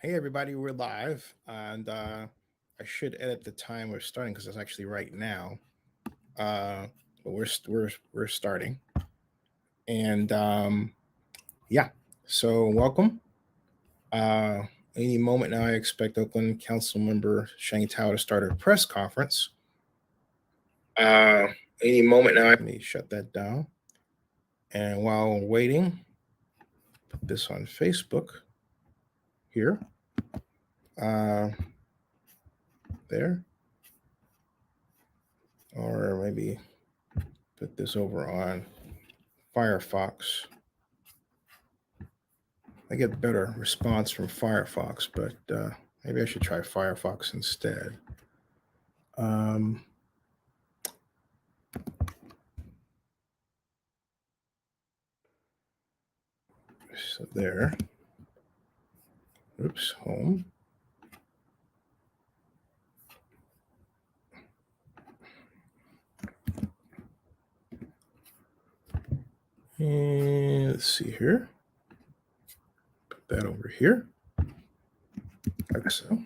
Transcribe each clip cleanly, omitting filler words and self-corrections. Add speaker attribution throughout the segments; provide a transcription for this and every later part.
Speaker 1: Hey everybody, we're live, and I should edit the time we're starting because it's actually right now. But we're starting, and yeah. So welcome. Uh, any moment now, I expect Oakland Councilmember Sheng Thao to start a press conference. Uh, any moment now. Let me shut that down. And while waiting, put this on Facebook here. There. Or maybe put this over on Firefox. I get better response from Firefox, but maybe I should try Firefox instead. So there. Oops, home. And let's see here. Put that over here. Like so.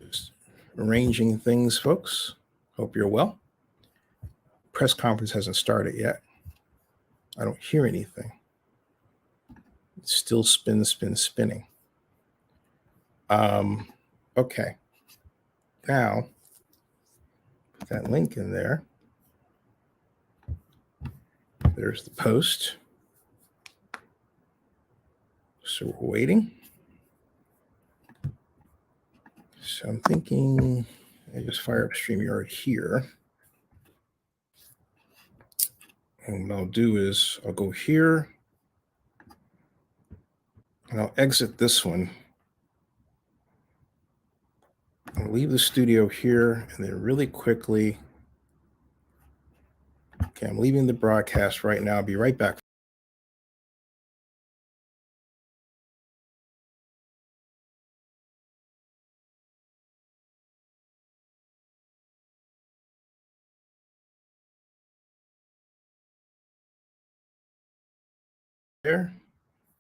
Speaker 1: Just arranging things, folks. Hope you're well. Press conference hasn't started yet. I don't hear anything. It's still spinning. Okay. Now, put that link in there. There's the post. So we're waiting. So I'm thinking I just fire up StreamYard here. And what I'll do is I'll go here and I'll exit this one. I'll leave the studio here and then really quickly. Okay, I'm leaving the broadcast right now. I'll be right back. There.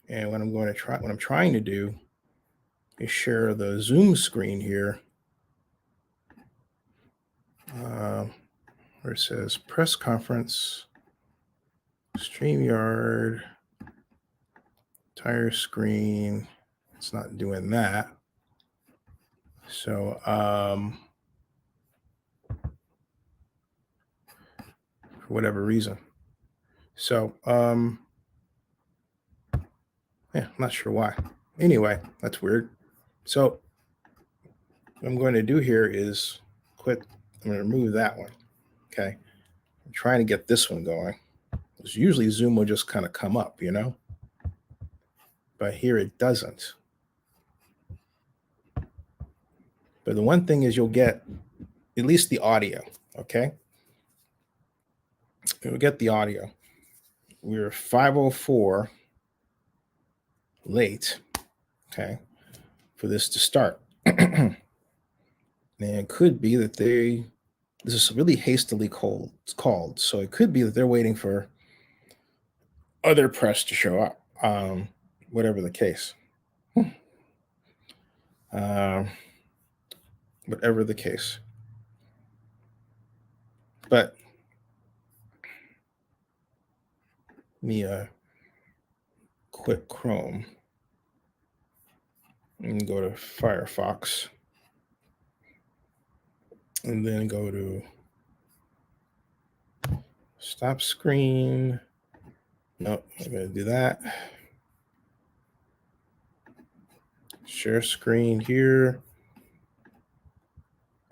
Speaker 1: And what I'm trying to do is share the Zoom screen here. Where it says press conference, StreamYard, entire screen. It's not doing that. So for whatever reason. So yeah, I'm not sure why. Anyway, that's weird. So what I'm going to do here is quit. I'm going to remove that one. Okay. I'm trying to get this one going. Because usually Zoom will just kind of come up, you know? But here it doesn't. But the one thing is you'll get at least the audio, okay? You'll get the audio. We're 5:04 late, okay, for this to start. And it could be that this is really hastily called. So it could be that they're waiting for other press to show up, whatever the case. Whatever the case. But me quit Chrome and go to Firefox and then go to stop screen. Nope, I'm going to do that. Share screen here.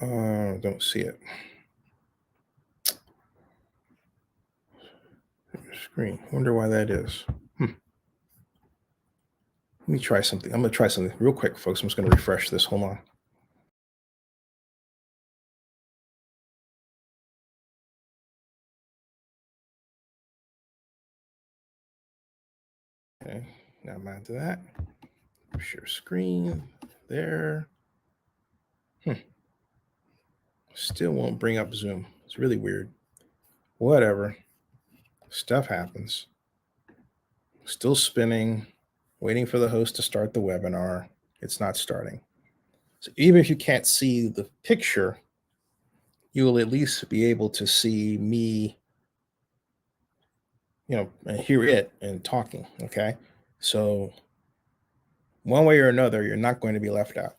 Speaker 1: Don't see it. Screen. Wonder why that is. Let me try something. I'm going to try something real quick, folks. I'm just going to refresh this. Hold on. Okay, now I'm onto that. Share screen there. Still won't bring up Zoom. It's really weird. Whatever. Stuff happens. Still spinning. Waiting for the host to start the webinar. It's not starting. So even if you can't see the picture, you will at least be able to see me, and hear it and talking. Okay. So one way or another, you're not going to be left out.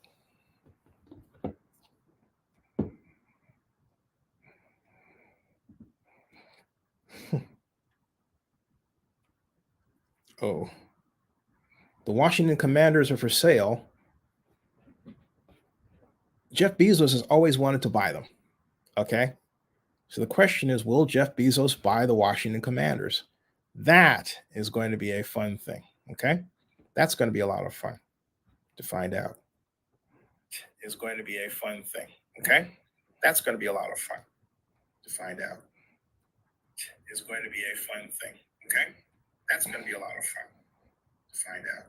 Speaker 1: Oh, the Washington Commanders are for sale. Jeff Bezos has always wanted to buy them. Okay. So the question is, will Jeff Bezos buy the Washington Commanders? That is going to be a fun thing. Okay. That's going to be a lot of fun to find out. Is going to be a fun thing. Okay. That's going to be a lot of fun to find out. Is going to be a fun thing. Okay. That's going to be a lot of fun to find out.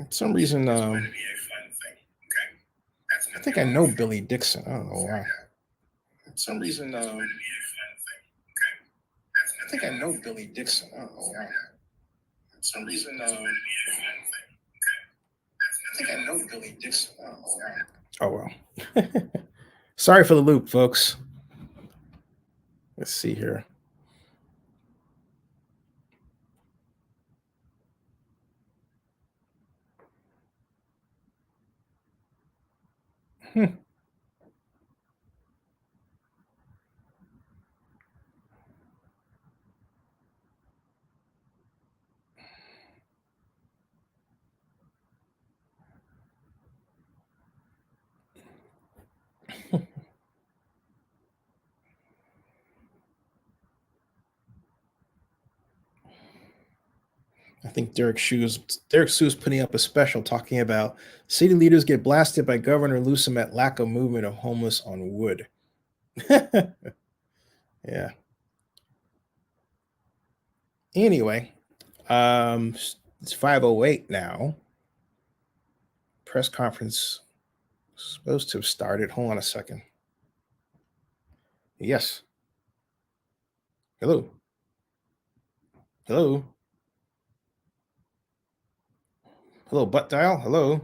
Speaker 1: For some reason, it's going to be a fun thing. Okay. That's I think I know Billy Dixon. I don't know why. For some reason, it's going to be a fun thing. Okay. I think I know Billy Dixon. I don't know why. For some reason, it's going to be a fun thing. Okay. I think I know Billy Dixon. I don't know why. Oh well. Sorry for the loop, folks. Let's see here. I think Derek Sue's putting up a special talking about city leaders get blasted by Governor Newsom at lack of movement of homeless on wood. Yeah. Anyway, it's 5:08 now. Press conference supposed to have started. Hold on a second. Yes. Hello. Hello. Hello, butt dial. Hello. I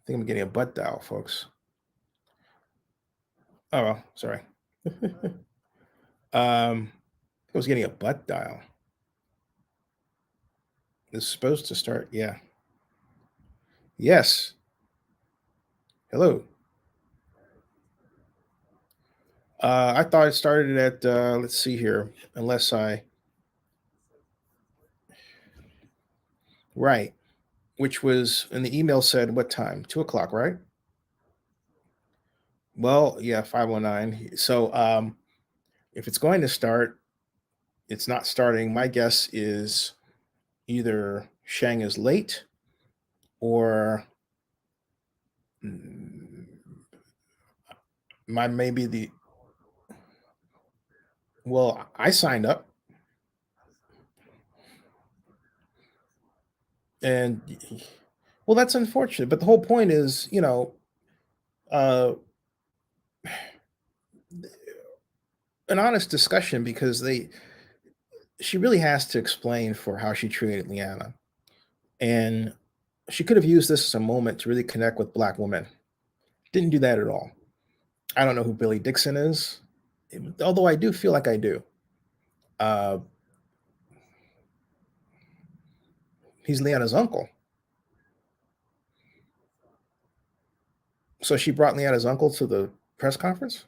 Speaker 1: think I'm getting a butt dial, folks. Oh well, sorry. I was getting a butt dial. It's supposed to start. Yeah. Yes. Hello. I thought it started at let's see here, unless I right, which was in the email said what time? 2 o'clock, right? Well, yeah, 5:09. So if it's going to start, it's not starting. My guess is either Sheng is late or mm, my maybe the well, I signed up and well, that's unfortunate. But the whole point is, uh, an honest discussion because she really has to explain for how she treated LeAna. And she could have used this as a moment to really connect with Black women. Didn't do that at all. I don't know who Billy Dixon is, although I do feel like I do. Uh, he's LeAna's uncle. So she brought LeAna's uncle to the press conference?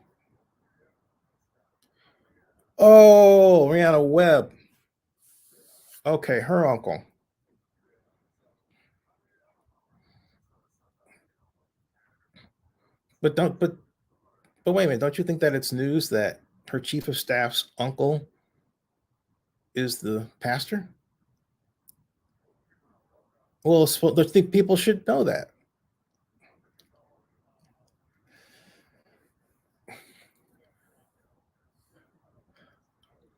Speaker 1: Oh, Rihanna Webb. Okay, her uncle. But don't but wait a minute, don't you think that it's news that her chief of staff's uncle is the pastor? Well, I think people should know that.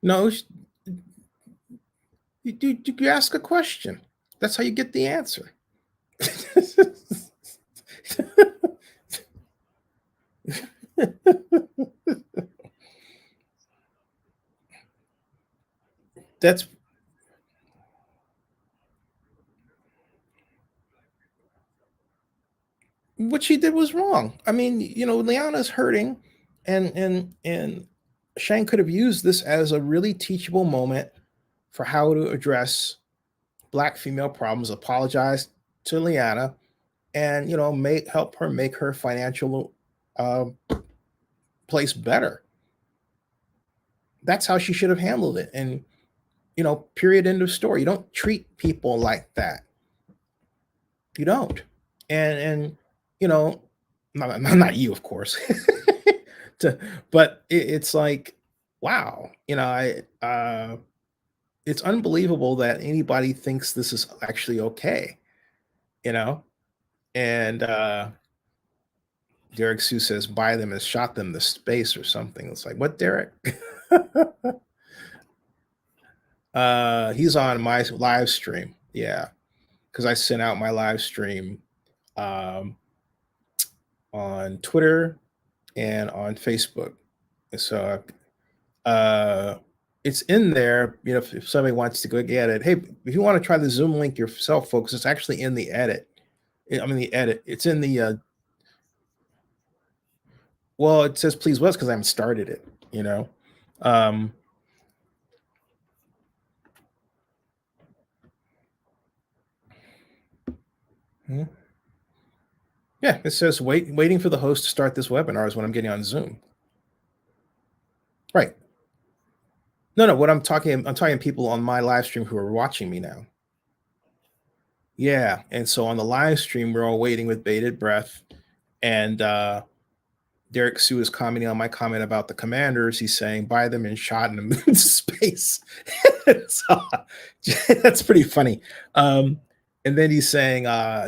Speaker 1: No, you ask a question. That's how you get the answer. That's what she did was wrong. I mean, LeAna's hurting, and Shang could have used this as a really teachable moment for how to address Black female problems. Apologize to LeAna, and make help her make her financial uh, place better. That's how she should have handled it. And period, end of story. You don't treat people like that. You don't. And not you, of course. to, but it's like, wow, it's unbelievable that anybody thinks this is actually okay, you know. And Derek Sue says buy them has shot them to space or something. It's like, what, Derek? He's on my live stream. Yeah, because I sent out my live stream um, on Twitter and on Facebook. So it's in there. If somebody wants to go get it, hey, if you want to try the Zoom link yourself, folks, it's actually in the edit. The edit. It's in the. Well, it says please was because I haven't started it. Um, hmm. Yeah, it says waiting for the host to start this webinar is what I'm getting on Zoom. Right. No. What I'm talking people on my live stream who are watching me now. Yeah, and so on the live stream, we're all waiting with bated breath, and Derek Sue is commenting on my comment about the commanders. He's saying buy them and shot them into space. So, that's pretty funny. And then he's saying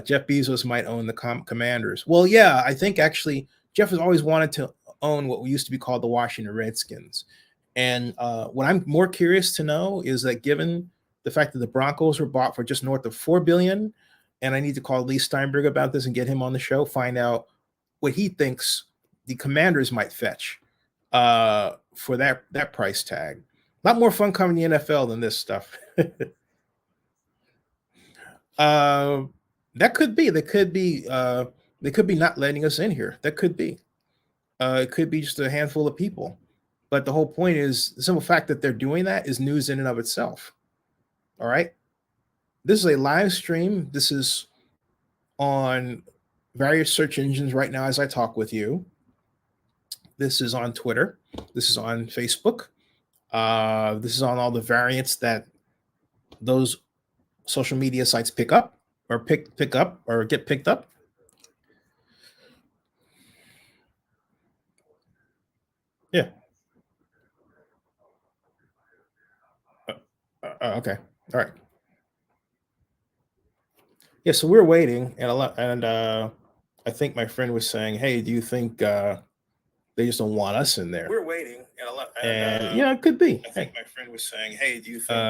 Speaker 1: Jeff Bezos might own the commanders. Well, yeah, I think actually Jeff has always wanted to own what used to be called the Washington Redskins. And what I'm more curious to know is that given the fact that the Broncos were bought for just north of $4 billion, and I need to call Lee Steinberg about this and get him on the show, find out what he thinks the commanders might fetch for that price tag. A lot more fun coming in the NFL than this stuff. That could be. They could be not letting us in here. That could be. It could be just a handful of people. But the whole point is the simple fact that they're doing that is news in and of itself. All right. This is a live stream. This is on various search engines right now as I talk with you. This is on Twitter. This is on Facebook. This is on all the variants that those social media sites pick up or pick up or get picked up. Yeah. Okay. All right. Yeah. So we're waiting, and I think my friend was saying, "Hey, do you think they just don't want us in there?"
Speaker 2: We're waiting,
Speaker 1: and it could be.
Speaker 2: I think my friend was saying, "Hey, do you think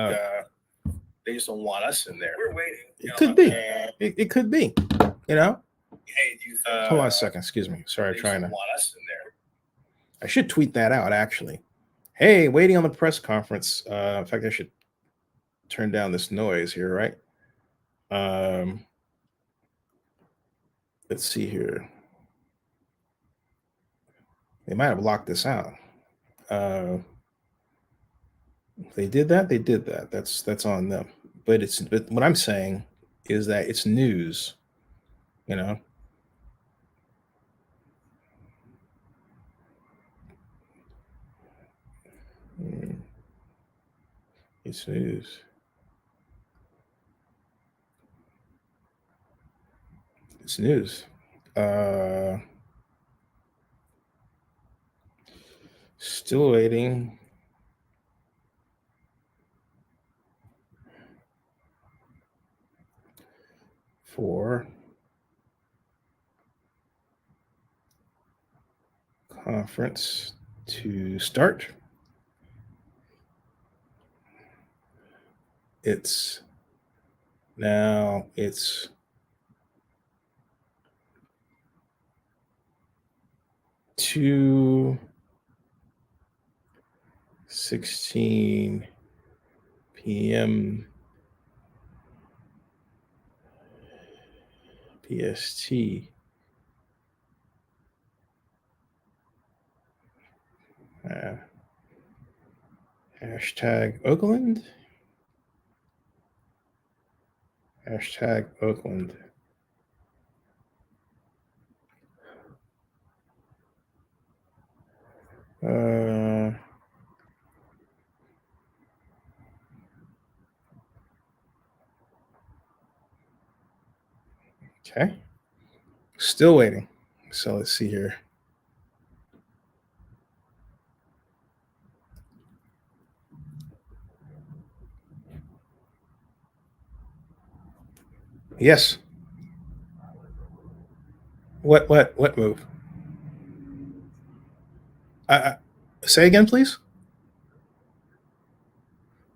Speaker 1: they just don't want us in there?"
Speaker 2: we're waiting?"
Speaker 1: It could be. It could be.
Speaker 2: Hey, do you think?
Speaker 1: Hold on a second. Excuse me. Sorry,
Speaker 2: they
Speaker 1: trying to.
Speaker 2: want us in there?
Speaker 1: I should tweet that out actually. Hey, waiting on the press conference. In fact, I should turn down this noise here, right? Let's see here. They might have locked this out. They did that. They did that. That's on them. But what I'm saying is that it's news. It's news. It's news. Still waiting. For conference to start. It's 2:16 p.m. PST. Hashtag Oakland. Hashtag Oakland. Okay. Still waiting. So let's see here. Yes. What move? Say again, please.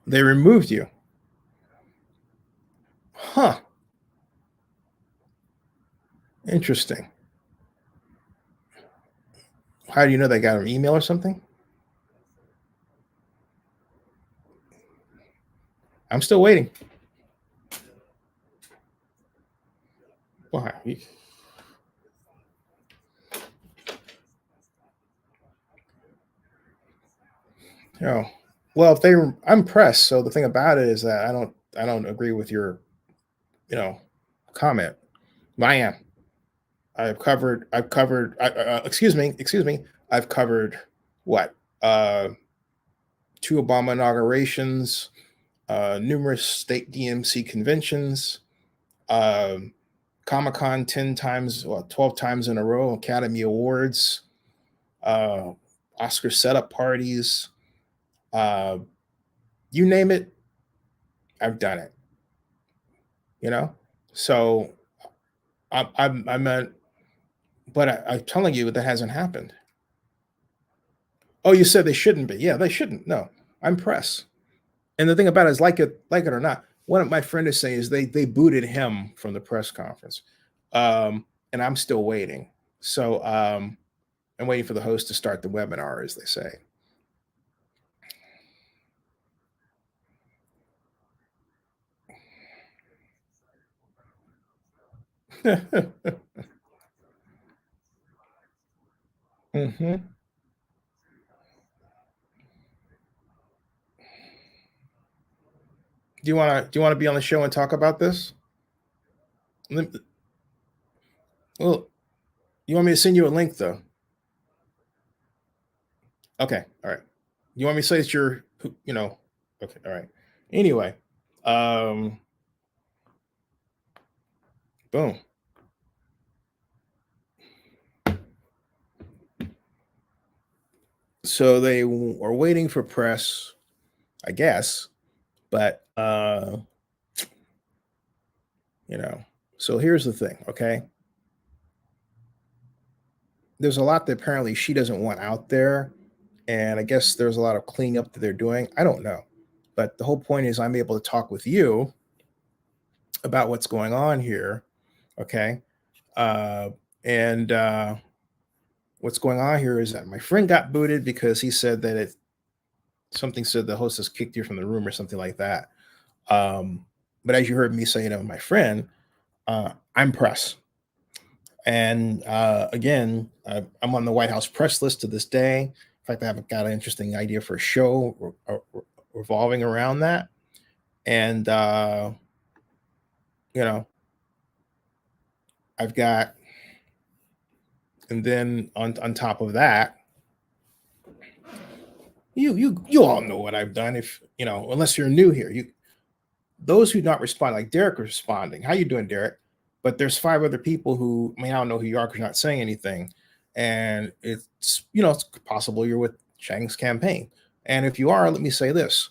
Speaker 1: They removed you. Huh. Interesting. How do you know they got an email or something? I'm still waiting. Why? Oh, well, if I'm pressed. So the thing about it is that I don't agree with your, comment. I am. I've covered. Excuse me. I've covered what? 2 Obama inaugurations, numerous state DMC conventions, Comic Con 10 times, 12 times in a row, Academy Awards, uh, Oscar setup parties, uh, you name it, I've done it. So I'm at, but I'm telling you that hasn't happened. Oh, you said they shouldn't be. Yeah, they shouldn't. No, I'm press. And the thing about it is, like it or not, what my friend is saying is they booted him from the press conference, and I'm still waiting. So I'm waiting for the host to start the webinar, as they say. hmm Do you want to be on the show and talk about this? Well, you want me to send you a link though? Okay, all right. You want me to say it's your, Okay, all right. Anyway, um, boom. So they are waiting for press, I guess, but So here's the thing, okay? There's a lot that apparently she doesn't want out there, and I guess there's a lot of cleaning up that they're doing. I don't know, but the whole point is I'm able to talk with you about what's going on here, okay? Uh, and what's going on here is that my friend got booted because he said that something said the hostess kicked you from the room or something like that. But as you heard me say to my friend, I'm press. And again, I'm on the White House press list to this day. In fact, I've got an interesting idea for a show revolving around that. And, I've got, and then on top of that, you all know what I've done. If unless you're new here, those who not respond, like Derek is responding. How you doing, Derek? But there's 5 other people who, I don't know who you are because you're not saying anything. And it's possible you're with Sheng's campaign. And if you are, let me say this.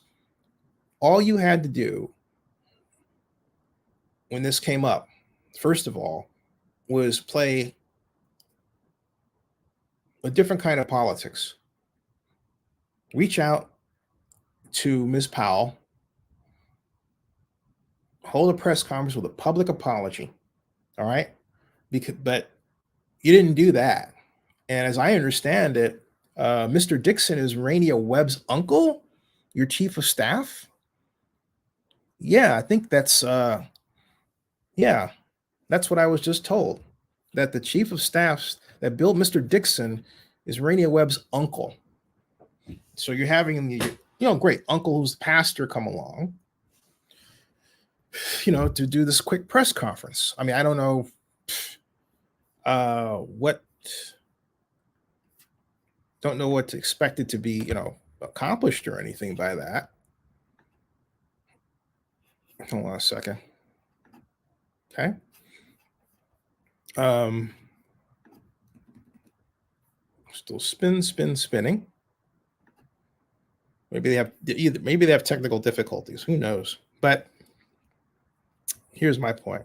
Speaker 1: All you had to do when this came up, first of all, was play a different kind of politics. Reach out to Ms. Powell, hold a press conference with a public apology. All right. But you didn't do that. And as I understand it, Mr. Dixon is Rainier Webb's uncle, your chief of staff. Yeah, I think that's yeah, that's what I was just told. That the chief of staff that built Mr. Dixon is Rainier Webb's uncle. So you're having great uncle who's the pastor come along, to do this quick press conference. I mean, I don't know what to expect it to be, accomplished or anything by that. Hold on a second. Okay. Still spinning. Maybe they have technical difficulties. Who knows? But here's my point.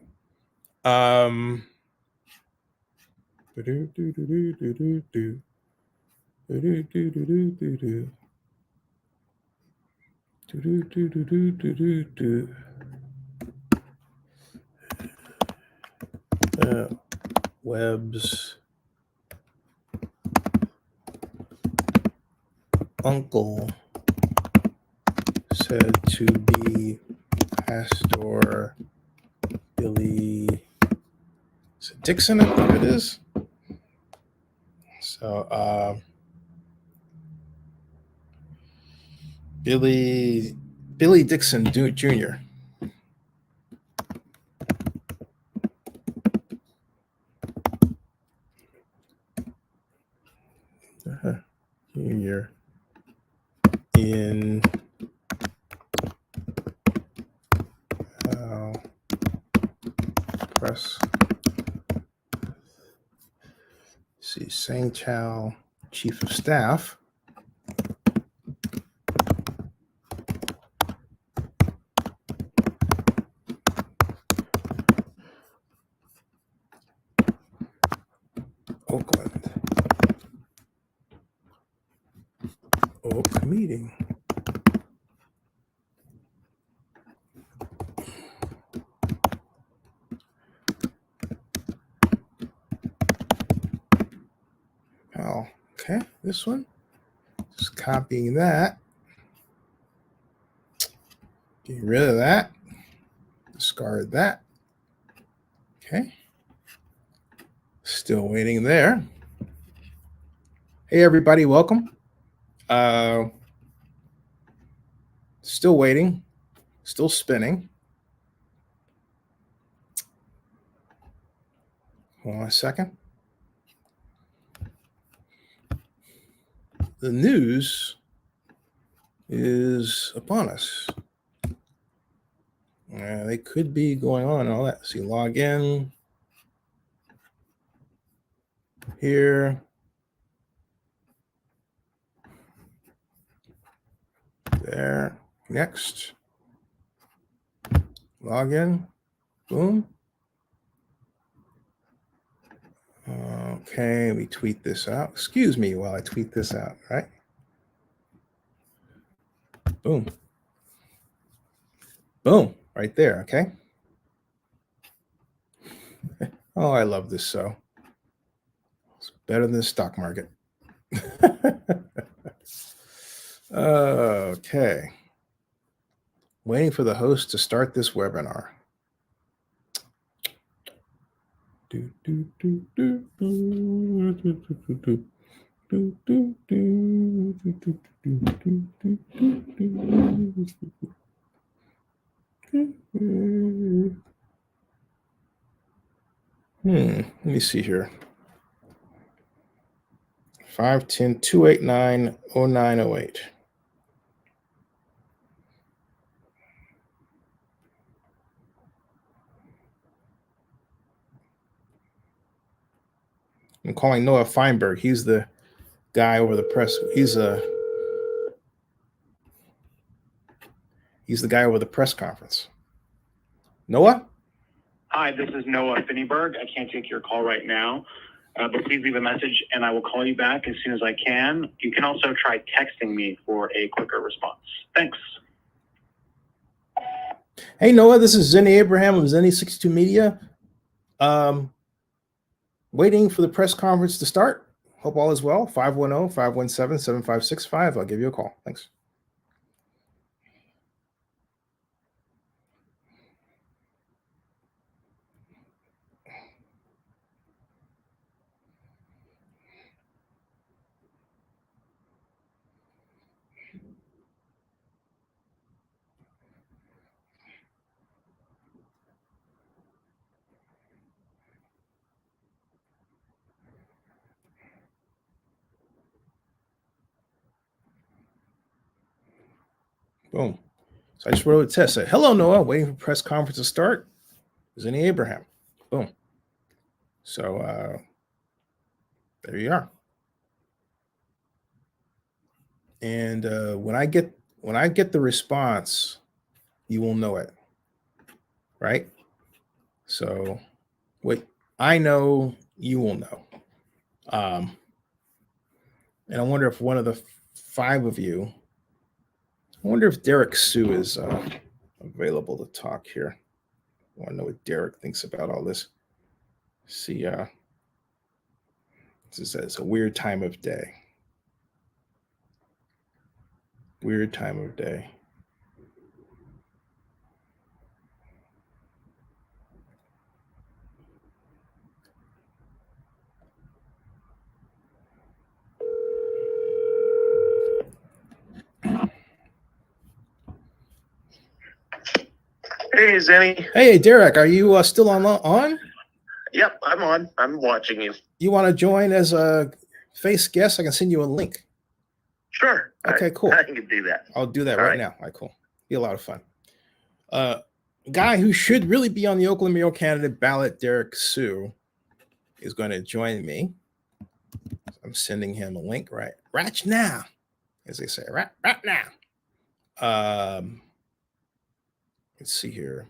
Speaker 1: Webb's uncle said to be Pastor Billy Dixon, I think it is. So Billy Dixon Jr. Jr. in press. See, Sheng Thao, Chief of Staff. Oakland. Oak meeting. Oh, okay. This one. Just copying that. Getting rid of that. Discard that. Okay. Still waiting there. Hey, everybody. Welcome. Still waiting. Still spinning. Hold on a second. The news is upon us. They could be going on and all that. See, log in here. There. Next. Log in. Boom. Okay, we tweet this out. Excuse me while I tweet this out, right? Boom. Boom. Right there, okay? Oh, I love this so. It's better than the stock market. Okay. Waiting for the host to start this webinar. Let me see here. 510-289-0908. I'm calling Noah Feinberg. He's the guy over the press. He's the guy over the press conference. Noah?
Speaker 3: Hi, this is Noah Finneyberg. I can't take your call right now, but please leave a message and I will call you back as soon as I can. You can also try texting me for a quicker response. Thanks.
Speaker 1: Hey, Noah, this is Zenny Abraham of Zenny62 Media. Waiting for the press conference to start. Hope all is well. 510-517-7565. I'll give you a call. Thanks. Boom. So I just wrote a test. Said, hello, Noah. Waiting for press conference to start. Zinni Abraham. Boom. So there you are. And when I get the response, you will know it. Right? So what I know, you will know. And I wonder if one of the 5 of you, I wonder if Derek Sue is available to talk here. I want to know what Derek thinks about all this. See, it's a weird time of day. Weird time of day.
Speaker 4: Hey, Zenny.
Speaker 1: Hey, Derek, are you still on?
Speaker 4: Yep, I'm on. I'm watching you.
Speaker 1: You want to join as a face guest? I can send you a link.
Speaker 4: Sure.
Speaker 1: Okay, cool.
Speaker 4: I can do that.
Speaker 1: I'll do that
Speaker 4: All
Speaker 1: right
Speaker 4: right.
Speaker 1: now. All right, cool. Be a lot of fun. Guy who should really be on the Oakland mayoral candidate ballot, Derek Sue, is going to join me. I'm sending him a link right now, as they say, right now. Let's see here.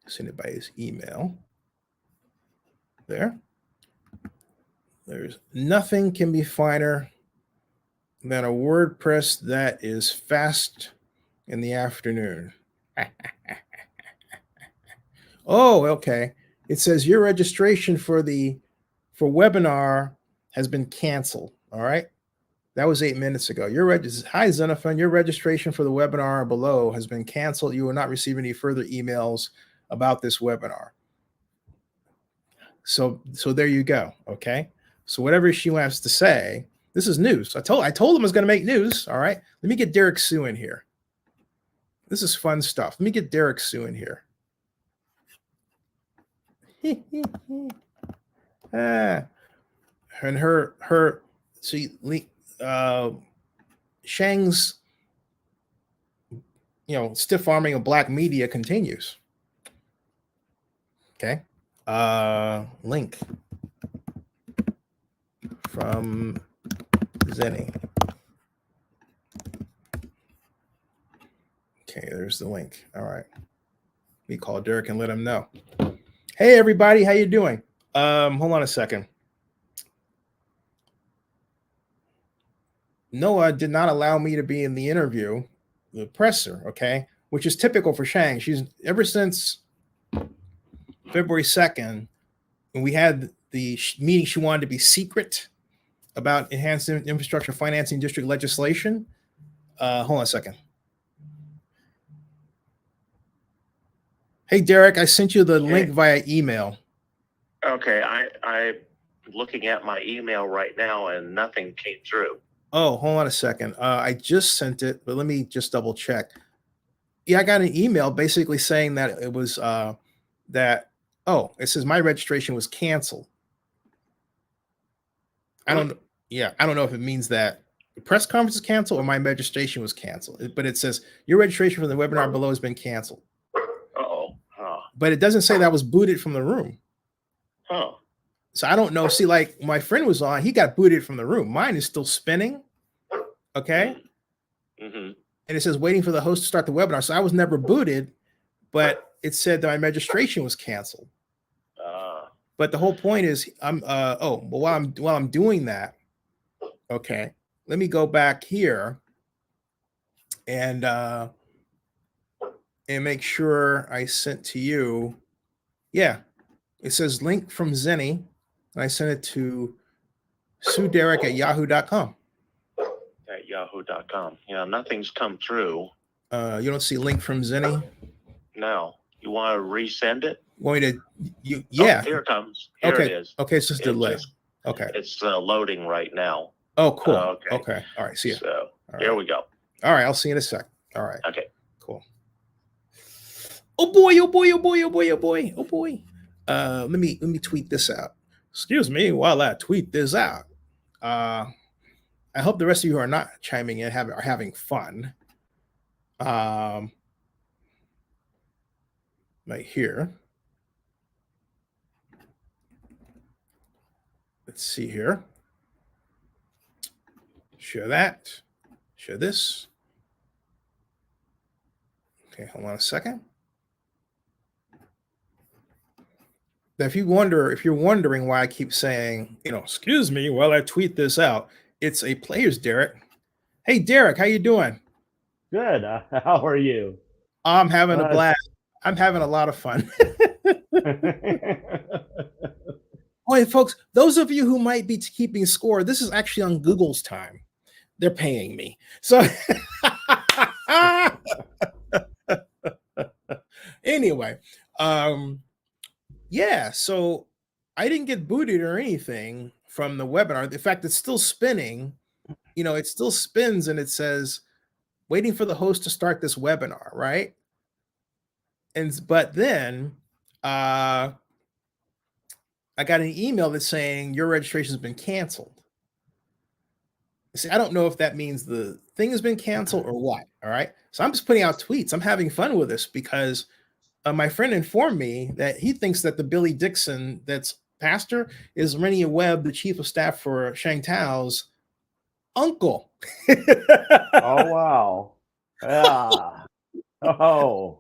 Speaker 1: Send it by his email. There's nothing can be finer than a WordPress that is fast in the afternoon. Oh, okay. It says your registration for webinar has been canceled. All right. That was 8 minutes ago. Hi, Xenophon. Your registration for the webinar below has been canceled. You will not receive any further emails about this webinar. So there you go. Okay. So whatever she wants to say, this is news. I told him I was going to make news. All right. Let me get Derek Sue in here. This is fun stuff. Let me get Derek Sue in here. And her Sheng's stiff arming of black media continues. Okay. Link from Zenny. Okay, there's the link. All right. We call Derek and let him know. Hey everybody, how you doing? Hold on a second. Noah did not allow me to be in the interview, the presser, okay, which is typical for Sheng. She's ever since February 2nd, when we had the meeting, she wanted to be secret about enhanced infrastructure financing district legislation. Hold on a second. Hey, Derek, I sent you the link via email.
Speaker 4: Okay, I'm looking at my email right now and nothing came through.
Speaker 1: Oh, hold on a second. I just sent it, but let me just double check. Yeah, I got an email basically saying that it was it says my registration was canceled. I don't know if it means that the press conference is canceled or my registration was canceled, but it says your registration for the webinar below has been canceled. But it doesn't say that I was booted from the room.
Speaker 4: Oh.
Speaker 1: So I don't know. See, like my friend was on, he got booted from the room. Mine is still spinning. Okay.
Speaker 4: Mm-hmm.
Speaker 1: And it says waiting for the host to start the webinar. So I was never booted, but it said that my registration was canceled. But the whole point is while I'm doing that, okay, let me go back here and make sure I sent to you. Yeah, it says link from Zenny. And I sent it to SueDerek@yahoo.com.
Speaker 4: At yahoo.com. Yeah, nothing's come through.
Speaker 1: You don't see link from Zenny?
Speaker 4: No. You want to resend it?
Speaker 1: Want me to? Yeah.
Speaker 4: Oh, here it comes. Here it is.
Speaker 1: Okay, it's just delay. Okay.
Speaker 4: It's loading right now.
Speaker 1: Oh, cool.
Speaker 4: Okay.
Speaker 1: Okay. All right. See you.
Speaker 4: So
Speaker 1: right.
Speaker 4: Here we go.
Speaker 1: All right. I'll see you in a sec. All right.
Speaker 4: Okay.
Speaker 1: Cool. Oh boy. Oh boy. Oh boy. Oh boy. Oh boy. Oh boy. Let me tweet this out. Excuse me while I tweet this out. I hope the rest of you who are not chiming in are having fun. right here. Let's see here. Share that. Share this. Okay, hold on a second. Now, if you're wondering why I keep saying, excuse me while I tweet this out, it's a player's Derek. Hey, Derek, how you doing?
Speaker 5: Good. How are you?
Speaker 1: I'm having a blast. I'm having a lot of fun. Oh, hey, folks, those of you who might be keeping score, this is actually on Google's time. They're paying me. So anyway, yeah, so I didn't get booted or anything from the webinar. In fact, it's still spinning. It still spins and it says waiting for the host to start this webinar, right? But then I got an email that's saying your registration has been canceled. See, I don't know if that means the thing has been canceled or what. All right. So I'm just putting out tweets. I'm having fun with this because my friend informed me that he thinks that the Billy Dixon that's pastor is Renia Webb, the chief of staff for Sheng Thao's uncle.
Speaker 5: Oh, wow. Yeah. Oh.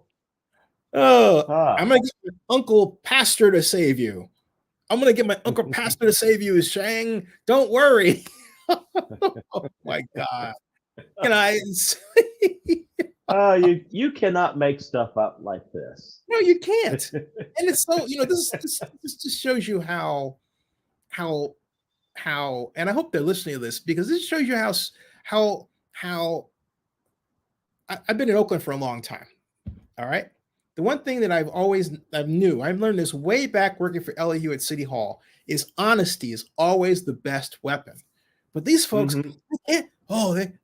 Speaker 1: I'm going to get my uncle pastor to save you. I'm going to get my uncle pastor to save you, Sheng. Don't worry. Oh, my God.
Speaker 5: You cannot make stuff up like this.
Speaker 1: No, you can't. And it's so, this just shows you how, and I hope they're listening to this because this shows you how I've been in Oakland for a long time. All right. The one thing that I've learned this way back working for LAU at City Hall is honesty is always the best weapon. But these folks, they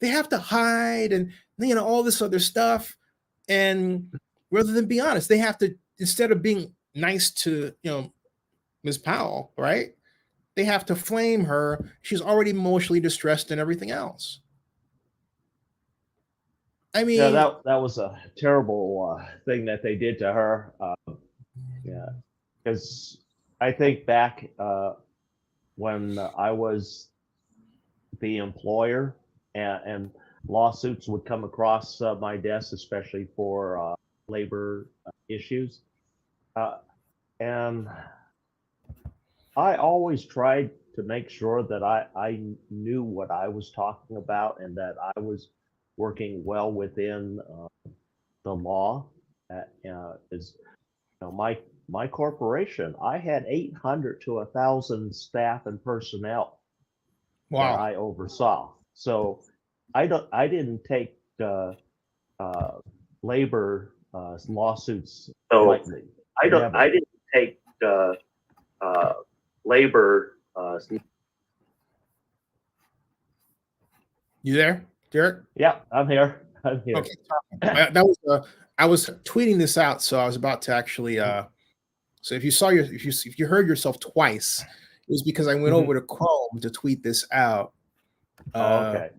Speaker 1: have to hide and all this other stuff. And rather than be honest, they have to, instead of being nice to Ms. Powell, right? They have to flame her. She's already emotionally distressed and everything else. I mean,
Speaker 5: yeah, that was a terrible thing that they did to her. Yeah, because I think back when I was the employer and lawsuits would come across my desk, especially for labor issues, and I always tried to make sure that I knew what I was talking about and that I was working well within the law. Is my corporation, I had 800 to 1,000 staff and personnel that I oversaw. So I didn't take labor lawsuits lightly. I didn't take labor.
Speaker 1: You there, Derek?
Speaker 5: Yeah, I'm here.
Speaker 1: Okay. I was tweeting this out, so I was about to actually. So if you heard yourself twice, it was because I went over to Chrome to tweet this out.
Speaker 5: Okay.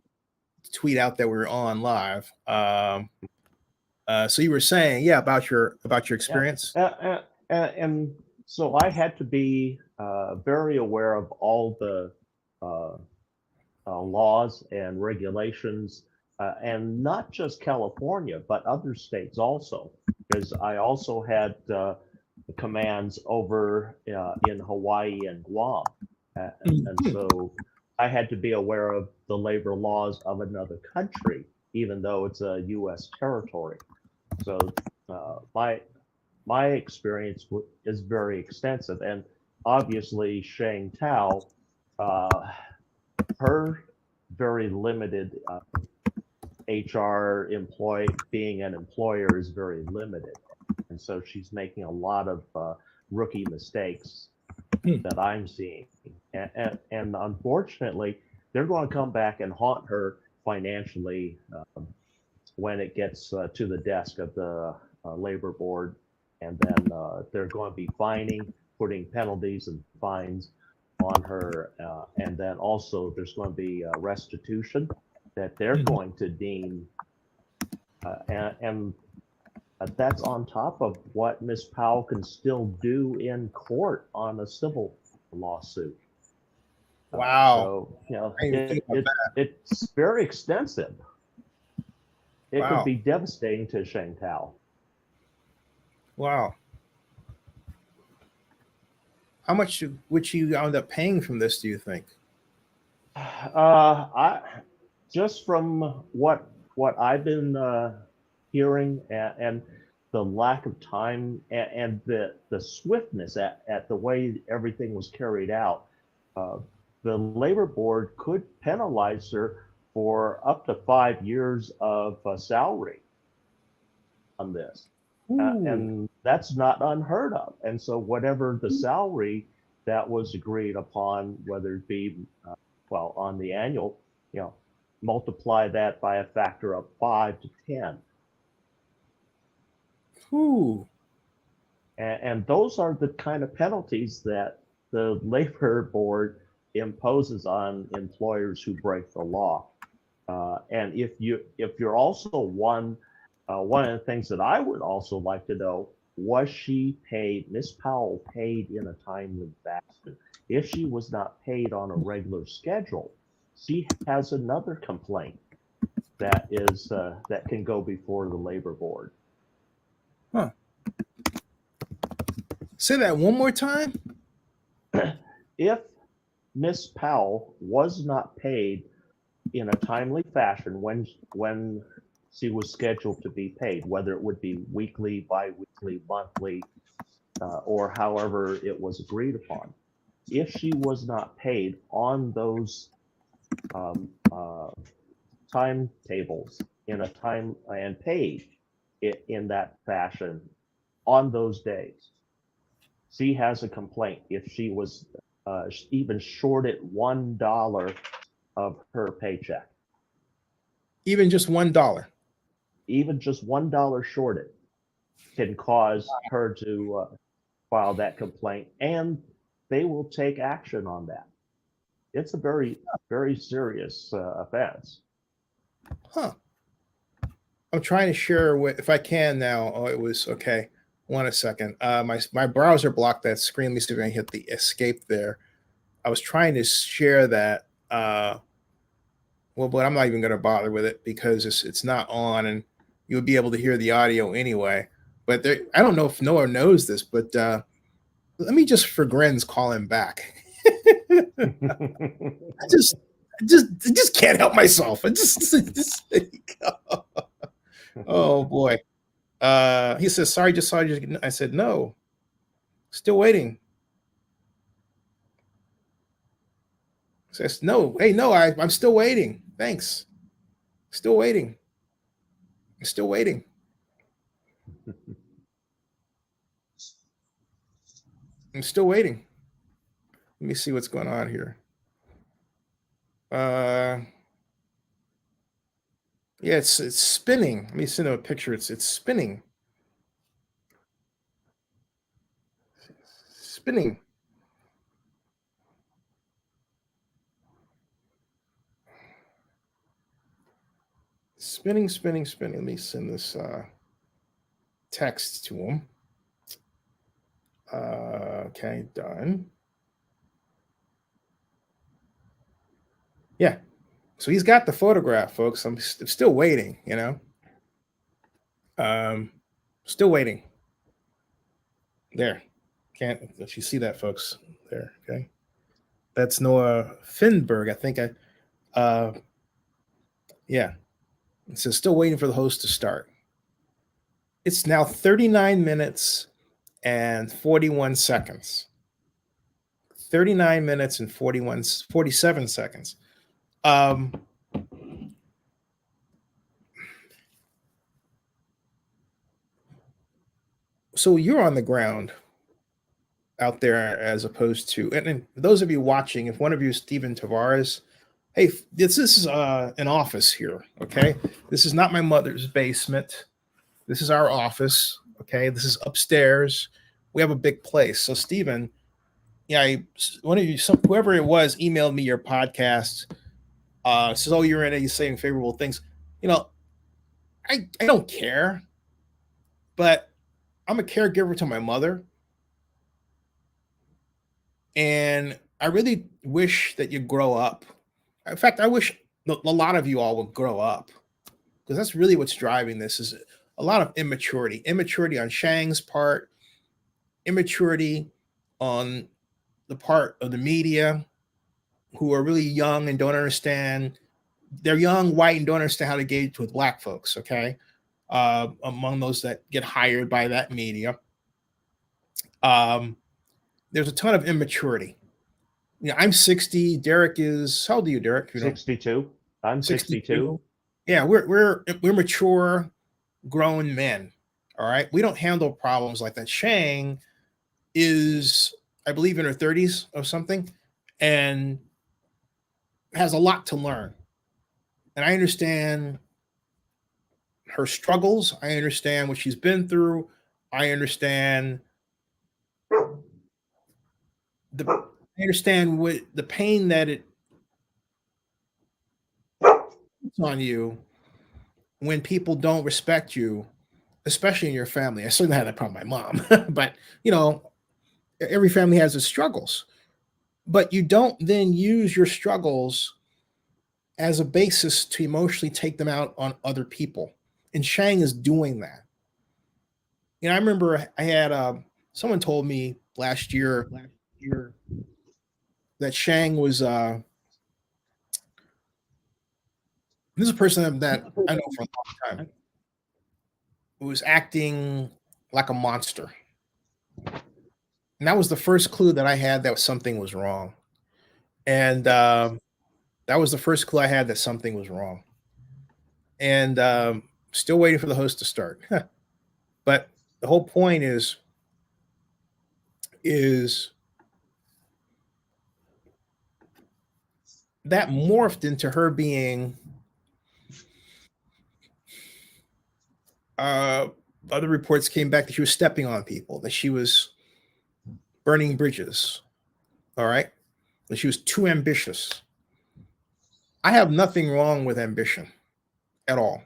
Speaker 1: Tweet out that we're on live. So you were saying, about your experience.
Speaker 5: Yeah. And so I had to be very aware of all the laws and regulations, and not just California, but other states also, because I also had commands over in Hawaii and Guam. And so I had to be aware of the labor laws of another country, even though it's a U.S. territory. So my experience is very extensive, and obviously Sheng Thao, her very limited HR being an employer is very limited, and so she's making a lot of rookie mistakes that I'm seeing, and unfortunately they're going to come back and haunt her financially when it gets to the desk of the labor board, and then they're going to be putting penalties and fines on her, and then also there's going to be restitution that they're going to deem And that's on top of what Ms. Powell can still do in court on a civil lawsuit.
Speaker 1: Wow.
Speaker 5: So, you know,
Speaker 1: I didn't even think about
Speaker 5: it's very extensive. It
Speaker 1: Wow.
Speaker 5: could be devastating to Sheng Thao.
Speaker 1: Wow. How much would you end up paying from this, do you think?
Speaker 5: I just from what I've been hearing, and the lack of time and the swiftness at the way everything was carried out, the labor board could penalize her for up to 5 years of salary on this. And that's not unheard of. And so whatever the salary that was agreed upon, whether it be, well, on the annual, you know, multiply that by a factor of 5 to 10.
Speaker 1: Ooh.
Speaker 5: And those are the kind of penalties that the labor board imposes on employers who break the law. And if you're also one of the things that I would also like to know, was she paid, Miss Powell paid in a timely fashion? If she was not paid on a regular schedule, she has another complaint that is that can go before the labor board.
Speaker 1: Huh. Say that one more time.
Speaker 5: If Miss Powell was not paid in a timely fashion when she was scheduled to be paid, whether it would be weekly, bi-weekly, monthly, or however it was agreed upon, if she was not paid on those timetables in a time and paid in that fashion on those days, she has a complaint. If she was even shorted $1 of her paycheck,
Speaker 1: Even just $1.
Speaker 5: even just $1 shorted, can cause her to file that complaint, and they will take action on that. It's a very, very serious offense.
Speaker 1: Huh. I'm trying to share if I can now. Oh, it was okay. One second. My browser blocked that screen. Let me see if I can hit the escape there. I was trying to share that. Well, but I'm not even going to bother with it because it's not on, and you would be able to hear the audio anyway. But there, I don't know if Noah knows this, but let me just for grins call him back. I just can't help myself. I just oh boy. He says, sorry, just saw you. I said, no, still waiting. He says, no, hey, no, I'm still waiting. Thanks. Still waiting. I'm still waiting. I'm still waiting. Let me see what's going on here. Yeah, it's spinning. Let me send him a picture. It's spinning. Spinning. Spinning, spinning, spinning. Let me send this text to him. Okay, done. Yeah. So he's got the photograph, folks. I'm still waiting, you know. Still waiting. There. Can't if you see that, folks. There, okay. That's Noah Finberg. I think yeah. It says still waiting for the host to start. It's now 39 minutes and 41 seconds. 39 minutes and 47 seconds. So you're on the ground out there as opposed to, and those of you watching, if one of you is Stephen Tavares, hey, this is an office here, okay? This is not my mother's basement. This is our office, okay? This is upstairs. We have a big place. So Stephen, yeah, one of you, whoever it was, emailed me your podcast. Says, oh, you're in it. You're saying favorable things. You know, I don't care, but I'm a caregiver to my mother, and I really wish that you grow up. In fact, I wish a lot of you all would grow up, because that's really what's driving this is a lot of immaturity on Shang's part, immaturity on the part of the media, who are really young and don't understand. They're young, white, and don't understand how to engage with black folks. Okay, among those that get hired by that media, there's a ton of immaturity. I'm 60. Derek is, how old are you, Derek?
Speaker 5: 62. I'm 62.
Speaker 1: Yeah, we're mature, grown men. All right, we don't handle problems like that. Shang is, I believe, in her 30s or something, and has a lot to learn. And I understand her struggles. I understand what she's been through. I understand what the pain that it puts on you when people don't respect you, especially in your family. I certainly had that problem with my mom, but every family has its struggles. But you don't then use your struggles as a basis to emotionally take them out on other people. And Shang is doing that. I remember I had someone told me last year that Shang was this is a person that I know for a long time who was acting like a monster. And that was the first clue that I had that something was wrong. And that was the first clue I had that something was wrong. And still waiting for the host to start. But the whole point is that morphed into her being other reports came back that she was stepping on people, that she was burning bridges. All right. That she was too ambitious. I have nothing wrong with ambition at all.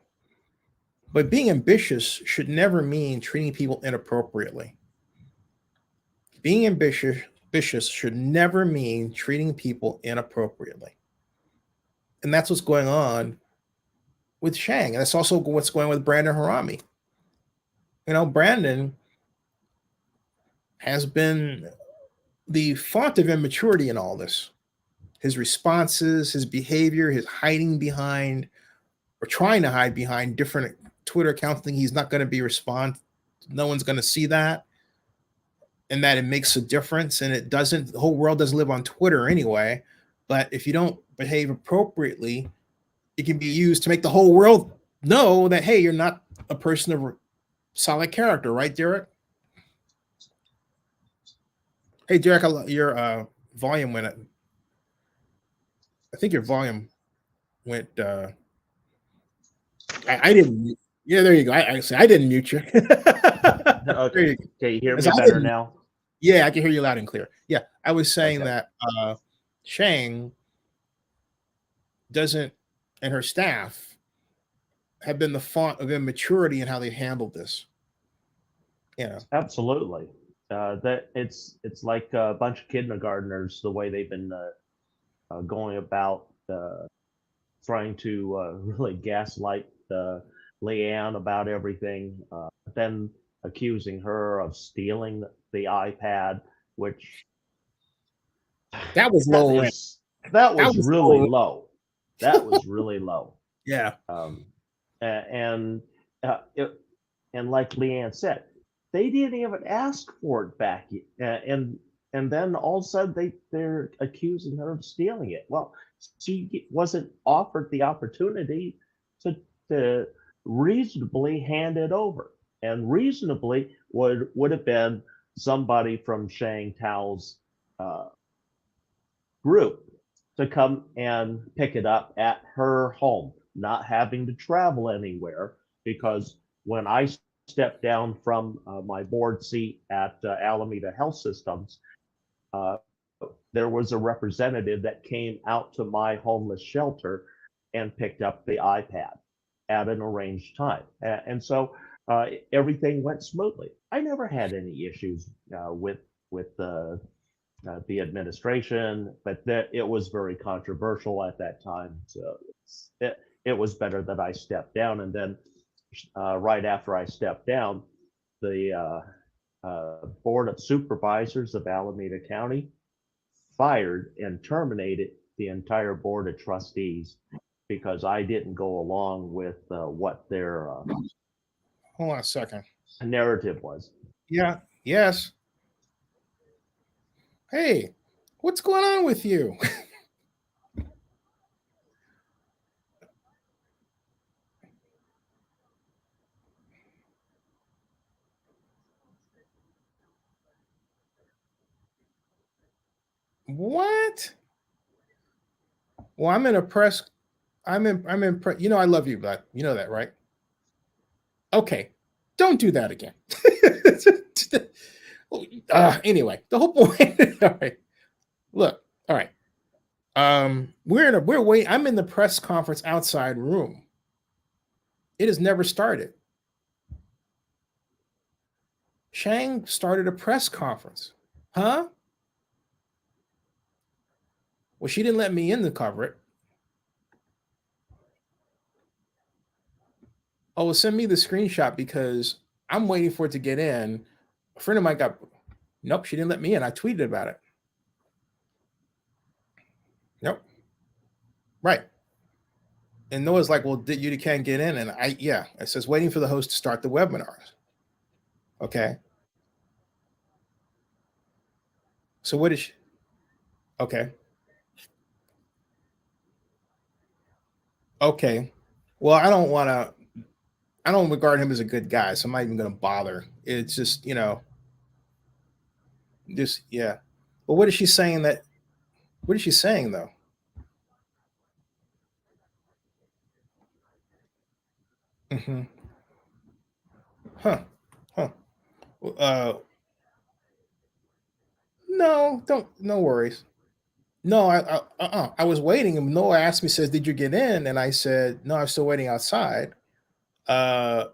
Speaker 1: But being ambitious should never mean treating people inappropriately. Being ambitious should never mean treating people inappropriately. And that's what's going on with Shang. And that's also what's going on with Brandon Harami. Brandon has been the font of immaturity in all this. His responses, his behavior, his hiding behind or trying to hide behind different Twitter accounts, thinking he's not going to be no one's going to see that, and that it makes a difference. And it doesn't. The whole world doesn't live on Twitter anyway. But if you don't behave appropriately, it can be used to make the whole world know that, hey, you're not a person of solid character, right, Derek? Hey, Derek, your volume went. I think your volume went. I didn't. Yeah, there you go. I didn't mute you.
Speaker 5: Okay. You can you hear me better now?
Speaker 1: Yeah, I can hear you loud and clear. Yeah, I was saying that Shang doesn't, and her staff have been the font of immaturity in how they handled this.
Speaker 5: Absolutely. That it's like a bunch of kindergartners, the way they've been going about trying to really gaslight LeAna about everything, then accusing her of stealing the iPad, which
Speaker 1: that was low rent.
Speaker 5: That was really low. That was really low.
Speaker 1: Yeah.
Speaker 5: And like LeAna said, they didn't even ask for it back, and then all of a sudden they're accusing her of stealing it. Well, she wasn't offered the opportunity to reasonably hand it over, and reasonably would have been somebody from Sheng Thao's group to come and pick it up at her home, not having to travel anywhere. Because when I stepped down from my board seat at Alameda Health Systems, there was a representative that came out to my homeless shelter and picked up the iPad. at an arranged time. And so everything went smoothly. I never had any issues with the administration, but that it was very controversial at that time. So it was better that I stepped down. And then right after I stepped down, the Board of Supervisors of Alameda County fired and terminated the entire Board of Trustees because I didn't go along with what their
Speaker 1: Hold on a second.
Speaker 5: narrative was.
Speaker 1: Yeah. Yes. Hey, what's going on with you? What? Well, I'm in a press. I'm in. You know, I love you, but you know that, right? Okay, don't do that again. Anyway, the whole point. All right, look. All right. We're waiting. I'm in the press conference outside room. It has never started. Sheng started a press conference. Huh? Well, she didn't let me in to cover it. Oh, well, send me the screenshot because I'm waiting for it to get in. A friend of mine got, nope, she didn't let me in. I tweeted about it. Nope. Right. And Noah's like, well, you can't get in. And it says waiting for the host to start the webinars. Okay. So what is she? Okay. Okay. Well, I don't regard him as a good guy, so I'm not even going to bother. It's just, yeah. But what is she saying what is she saying though? Mm-hmm. Huh. Huh. Uh, no, no worries. No, I was waiting, and Noah asked me, says, "Did you get in?" And I said, "No, I'm still waiting outside." Uh,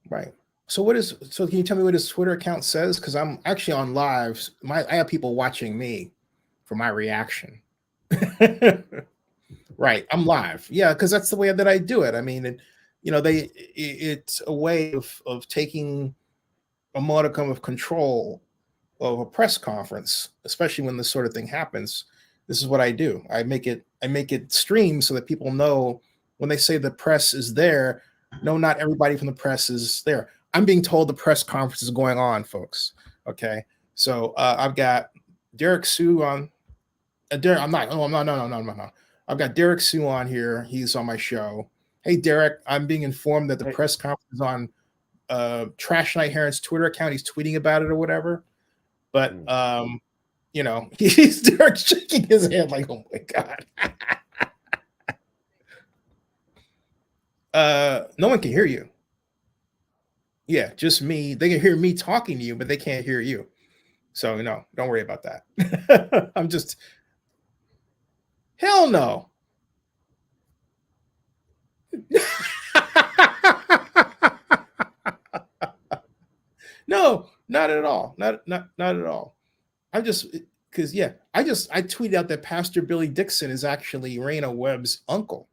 Speaker 1: right. So can you tell me what his Twitter account says? Because I'm actually on live. I have people watching me for my reaction. Right. I'm live. Yeah, because that's the way that I do it. I mean, it's a way of taking a modicum of control of a press conference, especially when this sort of thing happens. This is what I do. I make it stream so that people know when they say the press is there. No, not everybody from the press is there. I'm being told the press conference is going on, folks. Okay, so I've got Derek Sue on. Derek, I'm not. Oh, I'm not. No. I've got Derek Sue on here. He's on my show. Hey, Derek, I'm being informed that the press conference is on Trash Night Heron's Twitter account. He's tweeting about it or whatever. But he's Derek shaking his head like, oh my God. No one can hear you. Yeah, just me. They can hear me talking to you, but they can't hear you. So no, don't worry about that. I'm just hell no. No, not at all. Not at all. I'm just because I tweeted out that Pastor Billy Dixon is actually Raina Webb's uncle.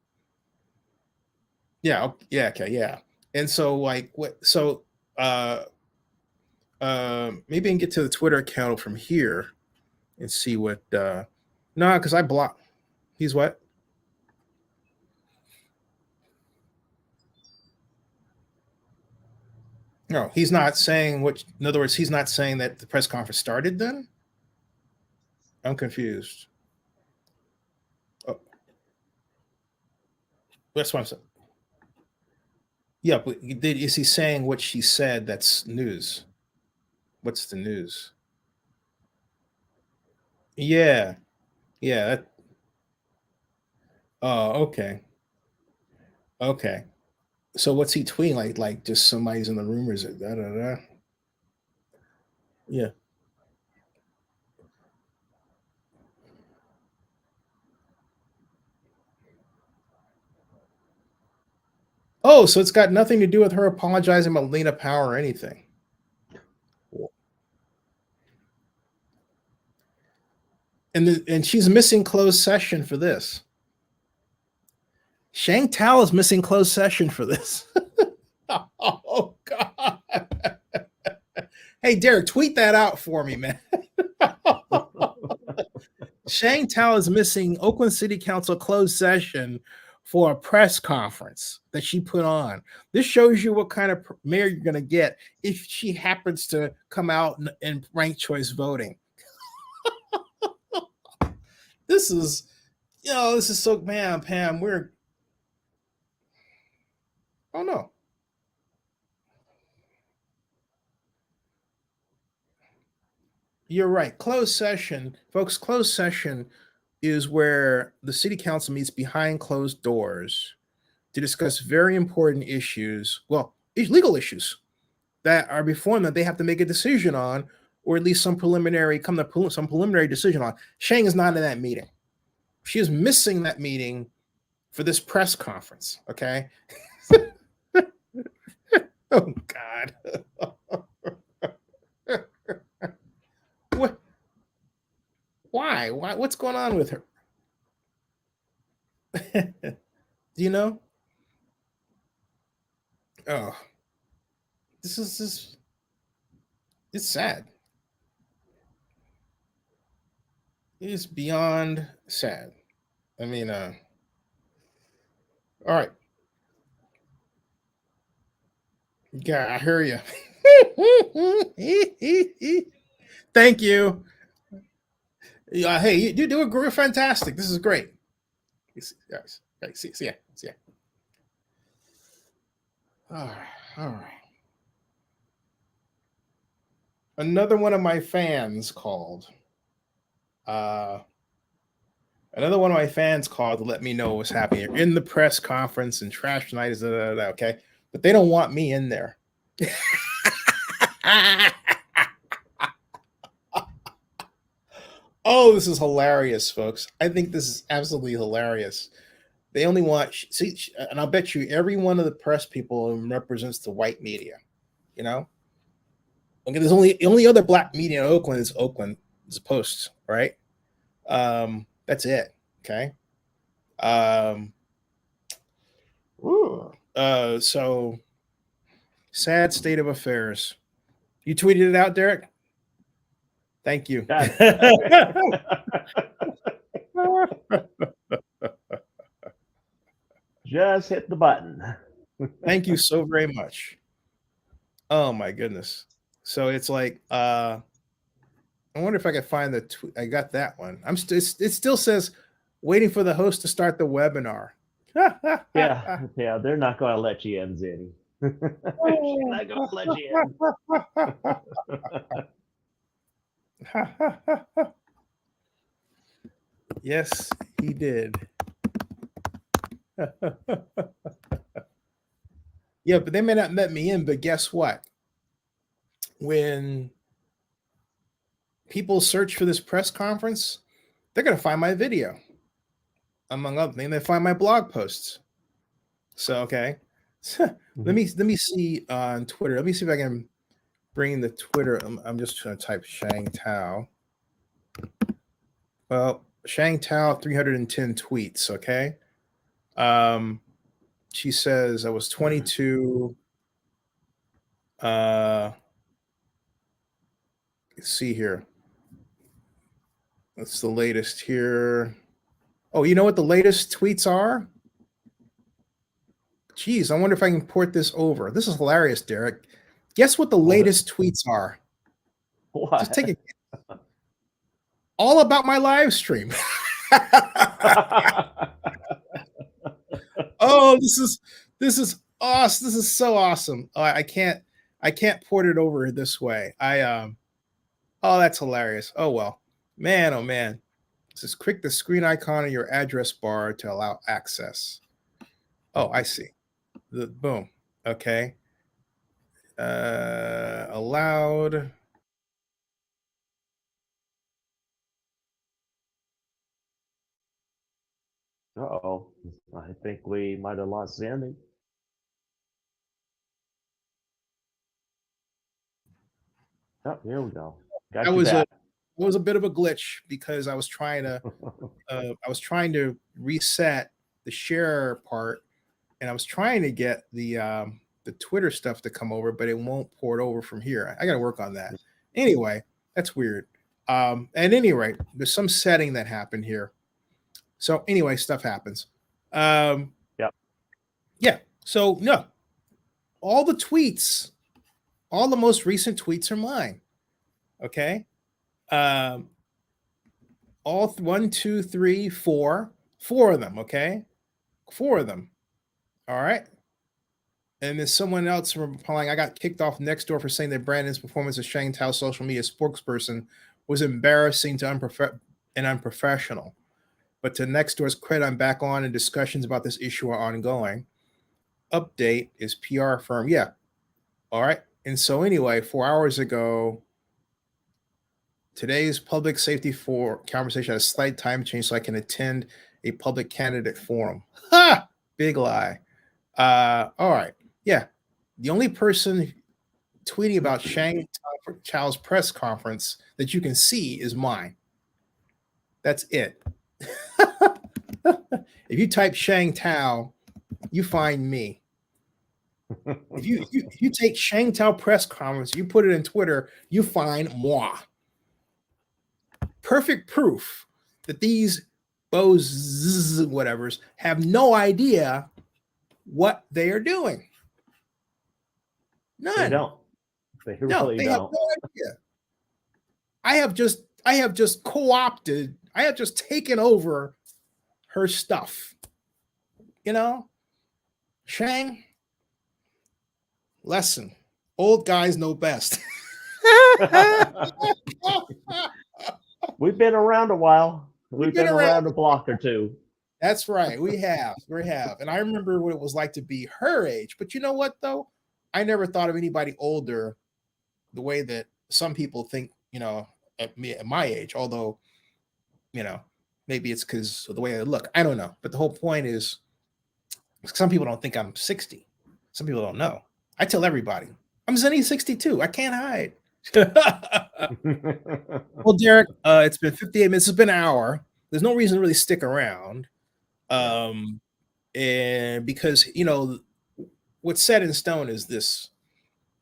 Speaker 1: Yeah, okay, yeah. And so like what so maybe I can get to the Twitter account from here and see what no, because I blocked he's what? No, he's not saying what in other words, he's not saying that the press conference started then? I'm confused. Oh, that's what I'm saying. Yeah, but is he saying what she said that's news? What's the news? Yeah. Yeah. Oh, okay. Okay. So what's he tweeting? Like just somebody's in the room or is it da da da? Yeah. Oh, so it's got nothing to do with her apologizing about LeAna Powell or anything. And she's missing closed session for this. Sheng Thao is missing closed session for this. Oh God! Hey Derek, tweet that out for me, man. Sheng Thao is missing Oakland City Council closed session for a press conference that she put on. This shows you what kind of mayor you're going to get if she happens to come out in ranked choice voting. This is, this is so, man, Pam, oh no. You're right. Closed session, folks, closed session is where the city council meets behind closed doors to discuss very important issues, well, legal issues that are before them that they have to make a decision on, or at least some preliminary decision on. Sheng is not in that meeting. She is missing that meeting for this press conference. Okay. Oh God. What? Why? What's going on with her? Do you know? Oh, this is it's sad. It is beyond sad. I mean, all right. Yeah, I hear you. Thank you. Hey, you do a fantastic. This is great. Yes. See ya. All right. Another one of my fans called. Another one of my fans called to let me know what's happening in the press conference and trash night is okay, but they don't want me in there. Oh, this is hilarious, folks. I think this is absolutely hilarious. They only want and I'll bet you every one of the press people represents the white media. You know, okay. There's only other black media in Oakland is Post, right? That's it. Okay. So sad state of affairs. You tweeted it out, Derek. Thank you.
Speaker 5: Just hit the button.
Speaker 1: Thank you so very much. Oh my goodness. So it's like I wonder if I can find the tweet. I got that one. It still says waiting for the host to start the webinar.
Speaker 5: Yeah, they're not going to let you in, Zinni. She's not going to let you in.
Speaker 1: Yes, he did. Yeah, but they may not let me in, but guess what? When people search for this press conference, they're going to find my video. Among other things, they find my blog posts. So, okay. Let me see on Twitter. Let me see if I can bring the Twitter. I'm just going to type Sheng Thao. Well, Sheng Thao 310 tweets, okay? She says I was 22. Let's see here. That's the latest here. Oh, you know what the latest tweets are? Geez, I wonder if I can port this over. This is hilarious, Derek. Guess what the latest tweets are?
Speaker 5: What?
Speaker 1: Just take it. All about my live stream. Oh, this is awesome. This is so awesome. I can't port it over this way. Oh, that's hilarious. Oh well. Man, oh man. It says click the screen icon on your address bar to allow access. Oh, I see. The boom. Okay. Allowed.
Speaker 5: Uh-oh. I think we might have lost Zinni. Oh, here we go. Got
Speaker 1: That
Speaker 5: you
Speaker 1: was
Speaker 5: back.
Speaker 1: a bit of a glitch because I was trying to reset the share part, and I was trying to get the Twitter stuff to come over, but it won't port over from here. I got to work on that. Anyway, that's weird. At any rate, there's some setting that happened here. So anyway, stuff happens.
Speaker 5: Yep.
Speaker 1: Yeah. So no, all the tweets, all the most recent tweets are mine. Okay. Um, all 4 of them. Okay, 4 of them. All right. And then someone else replying, I got kicked off Nextdoor for saying that Brandon's performance as Sheng Thao social media spokesperson was embarrassing and unprofessional. But to Nextdoor's credit, I'm back on, and discussions about this issue are ongoing. Update is PR firm. Yeah. All right. And so anyway, 4 hours ago, today's public safety for conversation had a slight time change so I can attend a public candidate forum. Ha! Big lie. All right. Yeah. The only person tweeting about Sheng Chao's press conference that you can see is mine. That's it. If you type Sheng Thao, you find me. If you take Sheng Thao press conference, you put it in Twitter, you find moi. Perfect proof that these bows whatevers have no idea what they are doing. None.
Speaker 5: They don't. They really
Speaker 1: they
Speaker 5: don't.
Speaker 1: have no idea. I have just co-opted. I have just taken over her stuff. You know, Shang. Lesson: old guys know best.
Speaker 5: We've been around a while. We've been around a block or two.
Speaker 1: That's right. We have. And I remember what it was like to be her age. But you know what, though? I never thought of anybody older the way that some people think, at my age. Although, maybe it's because of the way I look. I don't know. But the whole point is, some people don't think I'm 60. Some people don't know. I tell everybody, I'm Zenny 62. I can't hide. Well, Derek, it's been 58 minutes. It's been an hour. There's no reason to really stick around. And because what's set in stone is this,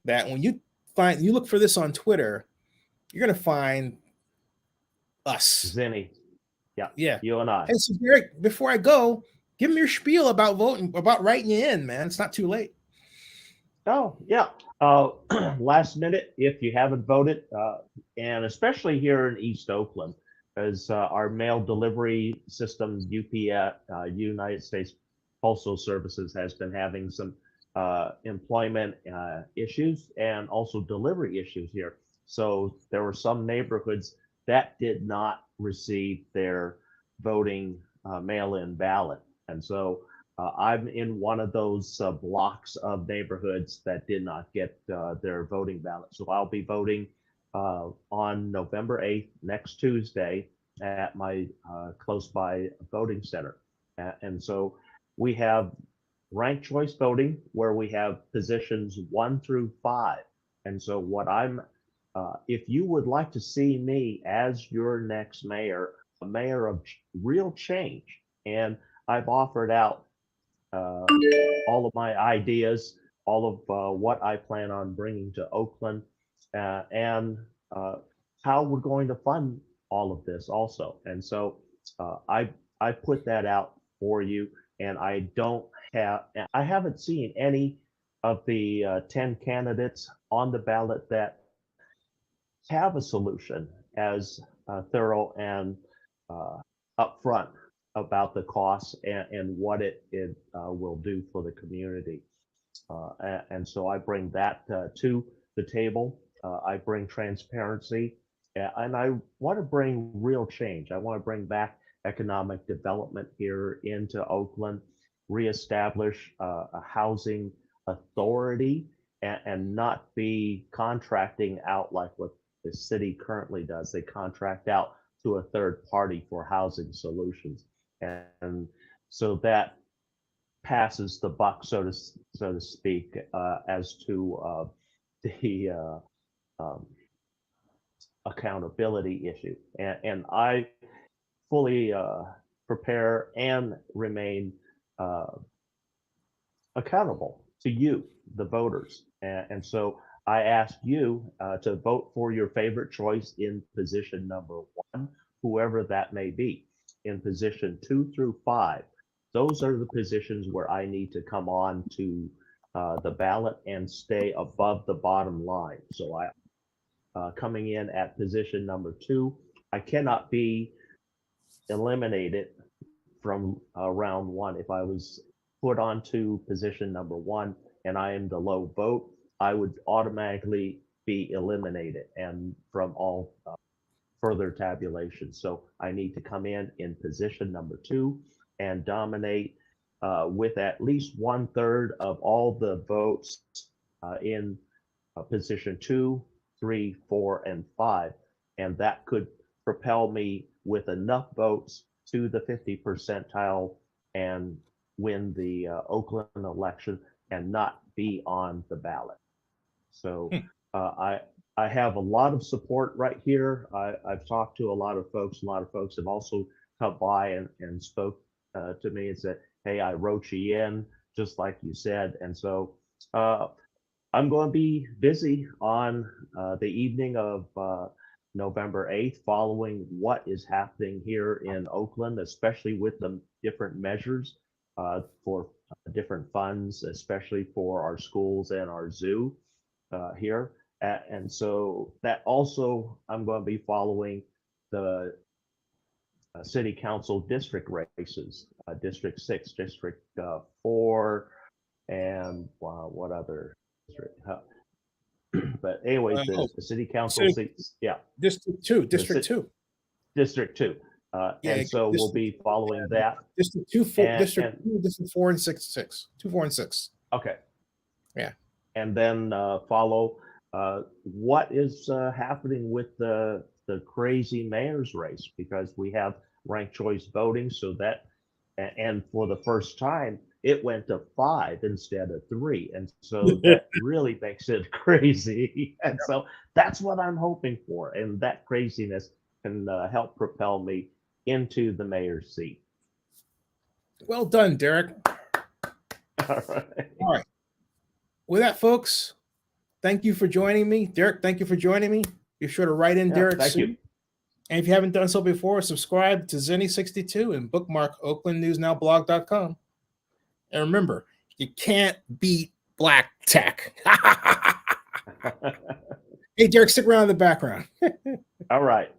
Speaker 1: that when you look for this on Twitter, you're gonna find us.
Speaker 5: Zenny.
Speaker 1: Yeah.
Speaker 5: You and I.
Speaker 1: Hey, so Derek, before I go, give me your spiel about voting, about writing you in, man. It's not too late.
Speaker 5: Oh, yeah. Last minute, if you haven't voted, and especially here in East Oakland, as our mail delivery system, UPS, United States Postal Services, has been having some employment issues and also delivery issues here. So there were some neighborhoods that did not receive their voting mail-in ballot. And so I'm in one of those blocks of neighborhoods that did not get their voting ballot. So I'll be voting on November 8th, next Tuesday, at my close by voting center. And so we have ranked choice voting where we have positions 1 through 5. And so if you would like to see me as your next mayor, a mayor of real change, and I've offered out all of my ideas, all of what I plan on bringing to Oakland, and how we're going to fund all of this also. And so I put that out for you, and I haven't seen any of the 10 candidates on the ballot that have a solution as thorough and upfront about the costs and what it will do for the community. And so I bring that to the table. I bring transparency, and I want to bring real change. I want to bring back economic development here into Oakland, reestablish a housing authority, and not be contracting out like what the city currently does. They contract out to a third party for housing solutions. And so that passes the buck, so to speak, as to the accountability issue. And I fully prepare and remain accountable to you, the voters. And so I ask you to vote for your favorite choice in position number 1, whoever that may be. In position 2 through 5, those are the positions where I need to come on to the ballot and stay above the bottom line. So I coming in at position number 2, I cannot be eliminated from round 1. If I was put onto position number 1 and I am the low vote, I would automatically be eliminated and from all further tabulation. So I need to come in position number 2 and dominate with at least 1/3 of all the votes in position 2, 3, 4, and 5. And that could propel me with enough votes to the 50 percentile and win the Oakland election and not be on the ballot. So I have a lot of support right here. I've talked to a lot of folks. A lot of folks have also come by and spoke to me and said, hey, I wrote you in, just like you said. And so I'm going to be busy on the evening of November 8th, following what is happening here in Oakland, especially with the different measures for different funds, especially for our schools and our zoo here. And so that also, I'm going to be following the city council district races, District 6, District 4, and what other district? But anyways, the city council seats, yeah.
Speaker 1: District 2, District 2.
Speaker 5: District 2. And so we'll be following that.
Speaker 1: District 2, 4, District 2, District 4 and 6. 2, 4, and 6.
Speaker 5: Okay.
Speaker 1: Yeah.
Speaker 5: And then follow what is happening with the crazy mayor's race, because we have ranked choice voting, so that, and for the first time, it went to 5 instead of 3. And so that really makes it crazy. And so that's what I'm hoping for. And that craziness can help propel me into the mayor's seat.
Speaker 1: Well done, Derek.
Speaker 5: All right.
Speaker 1: All right. With that, folks, thank you for joining me. Derek, thank you for joining me. Be sure to write in Derek.
Speaker 5: Thank you.
Speaker 1: And if you haven't done so before, subscribe to Zenny62 and bookmark OaklandNewsNowBlog.com. And remember, you can't beat black tech. Hey, Derek, stick around in the background.
Speaker 5: All right.